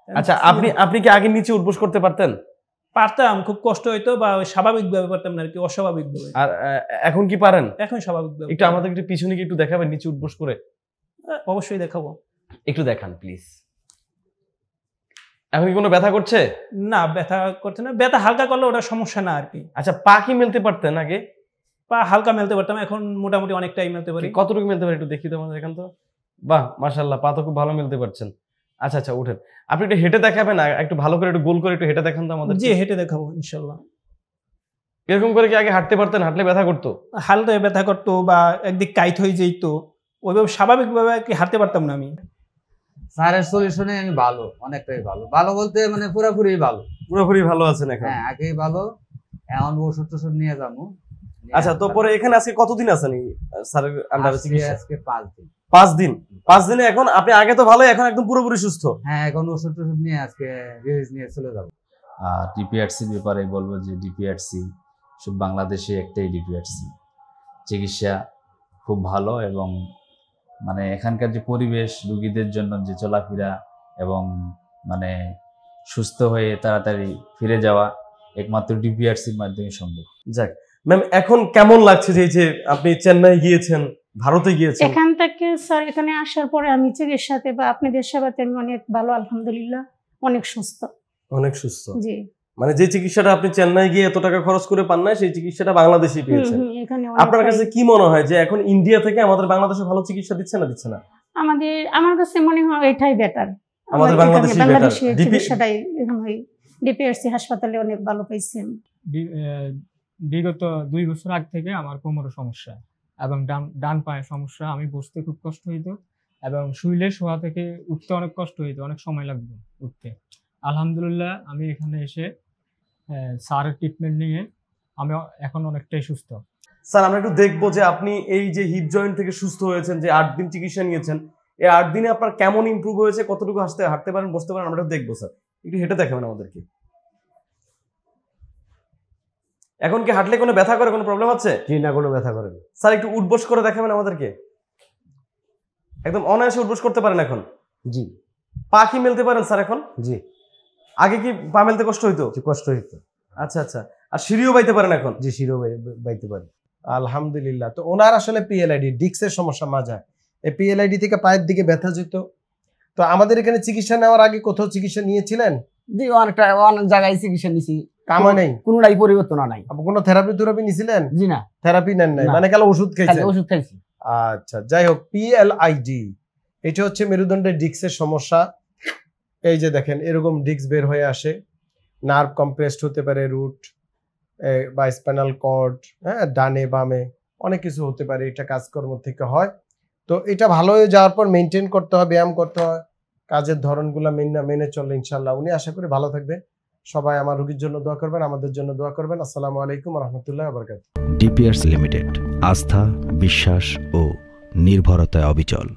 আচ্ছা, আপনি কি আগে নিচে উঠবোস করতে পারতেন? পারতাম, খুব কষ্ট হইতো বা স্বাভাবিকভাবে পারতাম না আর কি, অস্বাভাবিকভাবে। আর এখন কি পারেন? এখন স্বাভাবিকভাবে। একটু আমাদের একটু পিছনে কি একটু দেখাবেন নিচে উঠবোস করে? অবশ্যই দেখাবো। একটু দেখান প্লিজ। এখন কি কোনো ব্যথা করছে? না, ব্যথা করছে না। ব্যথা হালকা করলে ওটা সমস্যা না আর কি। আচ্ছা, পা কি মেলতে পারতেন আগে? পা হালকা মেলতে পারতাম, এখন মোটামুটি অনেকটাই মেলতে পারি। কতটুকু মেলতে পারি একটু দেখি তো আমাদের এখান তো। বাহ, মাশাআল্লাহ, পা তো খুব ভালো মেলতে পারছেন। আচ্ছা আচ্ছা, উঠেন। আপনি একটু হেঁটে দেখাবেন না, একটু ভালো করে একটু গোল করে একটু হেঁটে দেখান তো আমাদের। জি, হেঁটে দেখাবো ইনশাআল্লাহ। এরকম করে কি আগে হাঁটতে পারতেন? হাঁটলে ব্যথা করতো? হালকা ব্যথা করতো বা একদিক কাইট হয়ে যেত, ওইভাবে স্বাভাবিকভাবে আর কি হাঁটতে পারতাম না আমি। স্যারের সলিউশনে আমি ভালো, অনেকটাই ভালো। ভালো বলতে মানে পুরোপুরি ভালো। পুরোপুরি ভালো আছেন এখন? হ্যাঁ, আগেই ভালো। এখন ওষুধ টষুধ নিয়ে যাবো। আচ্ছা, তো পরে এখানে আজকে কতদিন আছেন স্যারের আন্ডারে চিকিৎসা? আজকে 5 দিন। 5 দিন? 5 দিনে এখন আপনি আগে তো ভালোই, এখন একদম পুরোপুরি সুস্থ? হ্যাঁ, এখন ওষুধ টষুধ নিয়ে আজকে রিলিজ নিয়ে চলে যাবো। আর ডিপিআরসির ব্যাপারে বলবো যে ডিপিআরসি সব বাংলাদেশে একটাই ডিপিআরসি, চিকিৎসা খুব ভালো এবং মানে এখানকার যে পরিবেশ, রোগীদের জন্য যে চলাফেরা এবং মানে সুস্থ হয়ে তাড়াতাড়ি ফিরে যাওয়া একমাত্র ডিপিআরসির মাধ্যমে সম্ভব। যাক ম্যাম, এখন কেমন লাগছে যে আপনি চেন্নাই গিয়েছেন, ভারতে গিয়েছেন? এখান থেকে স্যার এখানে আসার পরে আমি চিকিৎসাতে বা আপনাদের সেবাতে আমি অনেক ভালো, আলহামদুলিল্লাহ, অনেক সুস্থ। অনেক সুস্থ? জি। মানে যে চিকিৎসাটা আপনি চেন্নাই গিয়ে এত টাকা খরচ করে পান না, সেই চিকিৎসাটা বাংলাদেশে পেয়েছেন। আপনার কাছে কি মনে হয় যে এখন ইন্ডিয়া থেকে আমাদের বাংলাদেশে ভালো চিকিৎসা দিচ্ছে না দিচ্ছে না? আমার কাছে মনে হয় এটাই বেটার। আমাদের বাংলাদেশি চিকিৎসাটাই ডিপিআরসি হাসপাতালে অনেক ভালো পাইছি আমি। বিগত 2 বছর আগ থেকে আমার কোমরে সমস্যা এবং ডান পায়ে সমস্যা। আমি বসতে খুব কষ্ট হইতো এবং শুইলে শোয়া থেকে উঠতে অনেক কষ্ট হইতো, অনেক সময় লাগতো উঠতে। আলহামদুলিল্লাহ আমি এখানে এসে স্যারের ট্রিটমেন্ট নিয়ে আমি এখন অনেকটাই সুস্থ। স্যার, আমরা একটু দেখবো যে আপনি এই যে হিপ জয়েন্ট থেকে সুস্থ হয়েছেন, যে 8 দিন চিকিৎসা নিয়েছেন, এই 8 দিনে আপনার কেমন ইমপ্রুভ হয়েছে, কতটুকু হাঁটতে পারেন, বসতে পারেন, আমরা একটু দেখবো। স্যার একটু হেঁটে দেখাবেন আমাদেরকে। এখন কি হাঁটলে কোনো ব্যথা করে, কোনো প্রবলেম আছে? জি না, কোনো ব্যথা করে না। স্যার একটু উঠবোস করে দেখাবেন আমাদেরকে। একদম অনায়াসে উঠবোস করতে পারেন এখন? জি। পা কি মেলতে পারেন স্যার এখন? জি। আগে কি পা মেলতে কষ্ট হইতো? কষ্ট হইতো। আচ্ছা আচ্ছা। আর সিঁড়িও বাইতে পারেন এখন? জি, সিঁড়িও বাইতে পারেন আলহামদুলিল্লাহ। তো ওনার আসলে পিএলআইডি ডিস্কের সমস্যা মাঝে, এই পিএলআইডি থেকে পায়ের দিকে ব্যথা যেত। তো আমাদের এখানে চিকিৎসা নেওয়ার আগে কোথাও চিকিৎসা নিয়েছিলেন? জি, অনেক জায়গায় চিকিৎসা নিছি, কামা নেই, কোনোটাই পরিবর্তন নাই। কোনো থেরাপি নিছিলেন? জি না, থেরাপি নেন নাই, মানে কাল ওষুধ খাইছেন? ওষুধ খাইছি। আচ্ছা, যাই হোক, পিএলআইডি এটা হচ্ছে মেরুদণ্ডের ডিস্কের সমস্যা। এই যে দেখেন, এরকম ডিস্ক বের হয়ে আসে, নার্ভ কম্প্রেসড হতে পারে, রুট বা স্পাইনাল কর্ড, হ্যাঁ, ডানে বামে অনেক কিছু হতে পারে, এটা কাজকর্ম থেকে হয়। তো এটা ভালো হয়ে যাওয়ার পর মেনটেন করতে হয়, ব্যায়াম করতে হয়, কাজের ধরনগুলো মেনে চললে ইনশাল্লাহ উনি আশা করি ভালো থাকবে। সবাই আমার রোগীর জন্য দোয়া করবেন, আমাদের জন্য দোয়া করবেন। আসসালামু আলাইকুম ওয়া রাহমাতুল্লাহি ওয়া বারাকাতুহু। ডিপিআরসি লিমিটেড, আস্থা, বিশ্বাস ও নির্ভরতায় অবিচল।